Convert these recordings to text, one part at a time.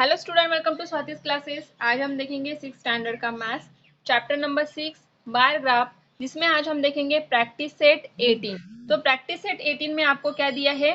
Hello student, welcome to Swati's classes. आज हम देखेंगे 6 स्टैंडर्ड का maths chapter number 6 bar graph, जिसमें आज हम देखेंगे प्रैक्टिस सेट 18। तो प्रैक्टिस सेट 18 में आपको क्या दिया है,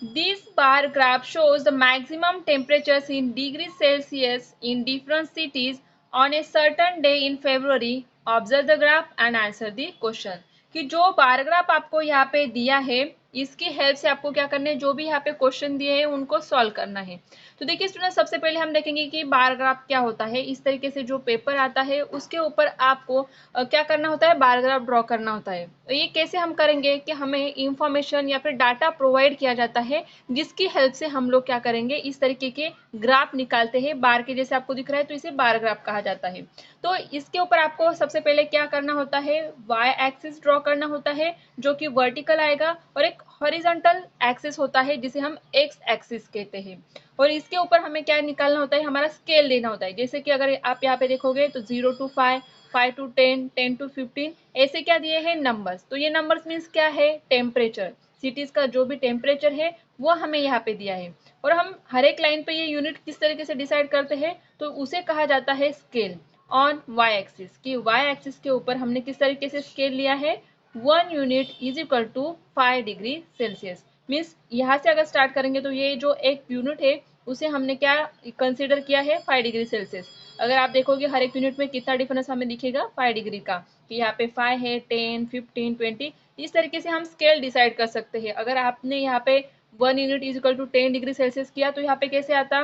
this bar graph shows the maximum temperatures in degree Celsius in different CTs on a certain day in February। Observe the graph and answer the question. कि जो बार ग्राफ आपको यहाँ पे दिया है, इसकी हेल्प से आपको क्या करना है, जो भी यहाँ पे क्वेश्चन दिए हैं उनको सॉल्व करना है। तो देखिए स्टूडेंट, सबसे पहले हम देखेंगे कि बार ग्राफ क्या होता है। इस तरीके से जो पेपर आता है उसके ऊपर आपको क्या करना होता है, बार ग्राफ ड्रॉ करना होता है। तो ये कैसे हम करेंगे कि हमें इंफॉर्मेशन या फिर डाटा प्रोवाइड किया जाता है, जिसकी हेल्प से हम लोग क्या करेंगे, इस तरीके के ग्राफ निकालते हैं। बार के जैसे आपको दिख रहा है तो इसे बार ग्राफ कहा जाता है। तो इसके ऊपर आपको सबसे पहले क्या करना होता है, वाई एक्सिस ड्रॉ करना होता है जो कि वर्टिकल आएगा, और एक हॉरिजॉन्टल एक्सिस होता है जिसे हम एक्स एक्सिस कहते हैं। और इसके ऊपर हमें क्या निकालना होता है, हमारा स्केल देना होता है। जैसे कि अगर आप यहाँ पे देखोगे तो 0 to 5, 5 to 10, 10 to 15, ऐसे क्या दिए हैं नंबर्स। तो ये नंबर्स मीन्स क्या है, टेम्परेचर। सिटीज का जो भी टेम्परेचर है वो हमें यहाँ पे दिया है। और हम हर एक लाइन पे ये यूनिट किस तरीके से डिसाइड करते हैं, तो उसे कहा जाता है स्केल ऑन वाई एक्सिस। कि वाई एक्सिस के ऊपर हमने किस तरीके से स्केल लिया है, 1 unit is equal to 5 degree Celsius. Means यहाँ से अगर स्टार्ट करेंगे तो ये जो एक यूनिट है उसे हमने क्या कंसीडर किया है, 5 डिग्री सेल्सियस। अगर आप देखोगे हर एक यूनिट में कितना डिफरेंस हमें दिखेगा, 5 डिग्री का। कि यहाँ पे 5 है, 10, 15, 20, इस तरीके से हम स्केल डिसाइड कर सकते हैं। अगर आपने यहाँ पे 1 unit is equal to 10 degree Celsius किया तो यहाँ पे कैसे आता,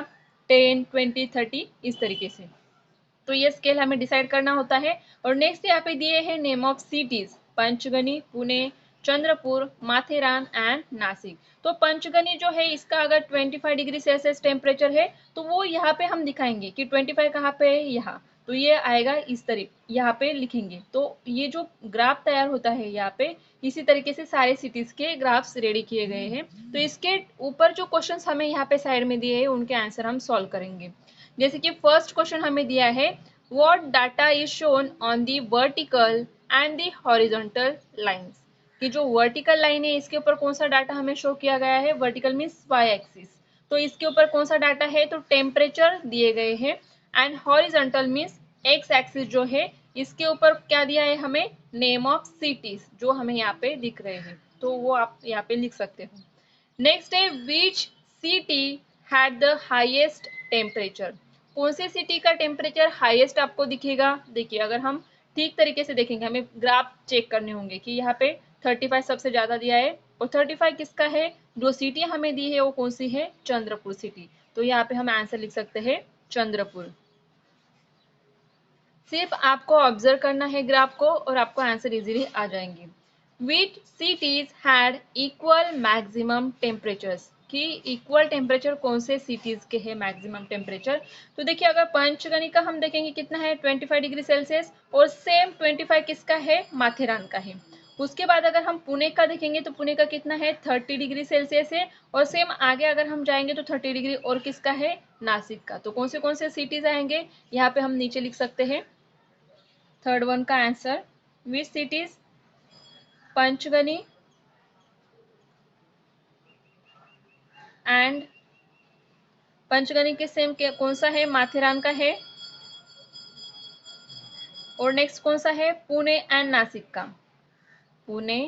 10, 20, 30, इस तरीके से। तो ये स्केल हमें डिसाइड करना होता है। और नेक्स्ट यहाँ पे दिए हैं name of cities, Panchgani, Pune, Chandrapur, Matheran and Nashik. तो पंचगनी जो है इसका अगर 25 डिग्री सेल्सियस टेम्परेचर है तो वो यहाँ पे हम दिखाएंगे कि 25 कहाँ पे है, यहाँ। तो ये आएगा इस तरीके, यहाँ पे लिखेंगे। तो ये जो ग्राफ तैयार होता है यहाँ पे, इसी तरीके से सारे सिटीज के ग्राफ्स रेडी किए गए हैं। तो इसके ऊपर जो क्वेश्चंस हमें यहाँ पे साइड में दिए हैं उनके आंसर हम सॉल्व करेंगे। जैसे कि फर्स्ट क्वेश्चन हमें दिया है, what data is shown on the vertical and the horizontal lines. कि जो वर्टिकल लाइन है इसके ऊपर कौन सा डाटा हमें शो किया गया है, वर्टिकल मीन्स वाई एक्सिस। तो इसके ऊपर कौन सा डाटा है, तो टेम्परेचर दिए गए हैं। And horizontal means x axis जो है, इसके ऊपर क्या दिया है हमें, नेम ऑफ सिटीज, जो हमें यहाँ पे दिख रहे हैं। तो वो आप यहाँ पे लिख सकते हो। नेक्स्ट है, which city had the highest temperature. कौन सी सिटी का टेम्परेचर हाईएस्ट आपको दिखेगा। देखिए अगर हम ठीक तरीके से देखेंगे, हमें ग्राफ चेक करने होंगे कि यहाँ पे 35 सबसे ज्यादा दिया है, और 35 किसका है, जो सिटी हमें दी है वो कौन सी है, चंद्रपुर सिटी। तो यहाँ पे हम आंसर लिख सकते हैं चंद्रपुर। सिर्फ आपको ऑब्जर्व करना है ग्राफ को और आपको आंसर इजीली आ जाएंगे। Which cities had equal maximum temperatures। कि इक्वल टेम्परेचर कौन से सिटीज के है मैक्सिमम टेम्परेचर। तो देखिए अगर पंचगनी का हम देखेंगे कितना है, 25 डिग्री सेल्सियस, और सेम 25 किसका है, माथेरान का है। उसके बाद अगर हम पुणे का देखेंगे तो पुणे का कितना है, 30 डिग्री सेल्सियस है, और सेम आगे अगर हम जाएंगे तो 30 डिग्री और किसका है, नासिक का। तो कौन से सिटीज आएंगे, यहाँ पे हम नीचे लिख सकते हैं थर्ड वन का answer. Which cities, Panchgani and Panchgani के सेम कौन सा है, माथेरान का है। और नेक्स्ट कौन सा है, पुणे एंड नासिक का, Pune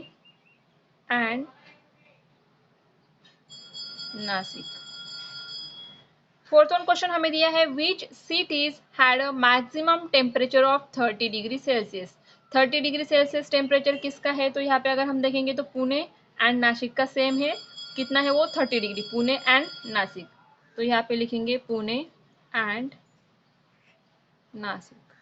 and Nashik. Fourth one question हमें दिया है, विच cities had a maximum temperature of 30 degree Celsius. 30 degree Celsius temperature किसका है, तो यहाँ पे अगर हम देखेंगे तो पुणे एंड नासिक का सेम है। कितना है वो, 30 डिग्री, पुणे एंड नासिक। तो यहाँ पे लिखेंगे पुणे एंड नासिक।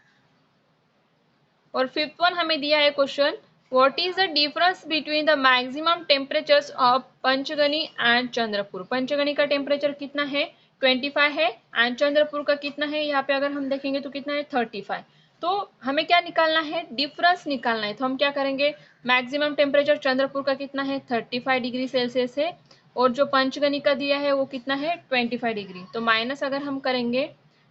और फिफ्थ वन हमें दिया है question, what is the difference between the maximum temperatures of Panchgani and Chandrapur. Panchgani का टेम्परेचर कितना है, 25 है, एंड चंद्रपुर का कितना है, यहाँ पे अगर हम देखेंगे तो कितना है, 35। तो हमें क्या निकालना है, डिफरेंस निकालना है। तो हम क्या करेंगे, मैक्सिमम टेम्परेचर चंद्रपुर का कितना है, 35 डिग्री सेल्सियस है, और जो पंचगनी का दिया है वो कितना है, 25 डिग्री। तो माइनस अगर हम करेंगे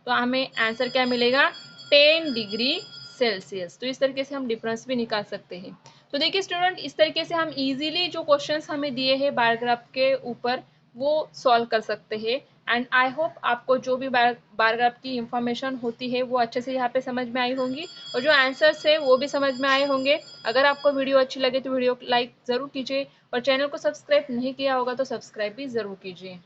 तो हमें आंसर क्या मिलेगा, 10 डिग्री सेल्सियस। तो इस तरीके से हम डिफरेंस भी निकाल सकते हैं। तो देखिए स्टूडेंट, इस तरीके से हम इजीली जो क्वेश्चंस हमें दिए हैं बार ग्राफ के ऊपर वो सॉल्व कर सकते हैं। एंड आई होप आपको जो भी बार ग्राफ की इंफॉर्मेशन होती है वो अच्छे से यहाँ पे समझ में आई होंगी और जो आंसर्स है वो भी समझ में आए होंगे। अगर आपको वीडियो अच्छी लगे तो वीडियो को लाइक ज़रूर कीजिए और चैनल को सब्सक्राइब नहीं किया होगा तो सब्सक्राइब भी ज़रूर कीजिए।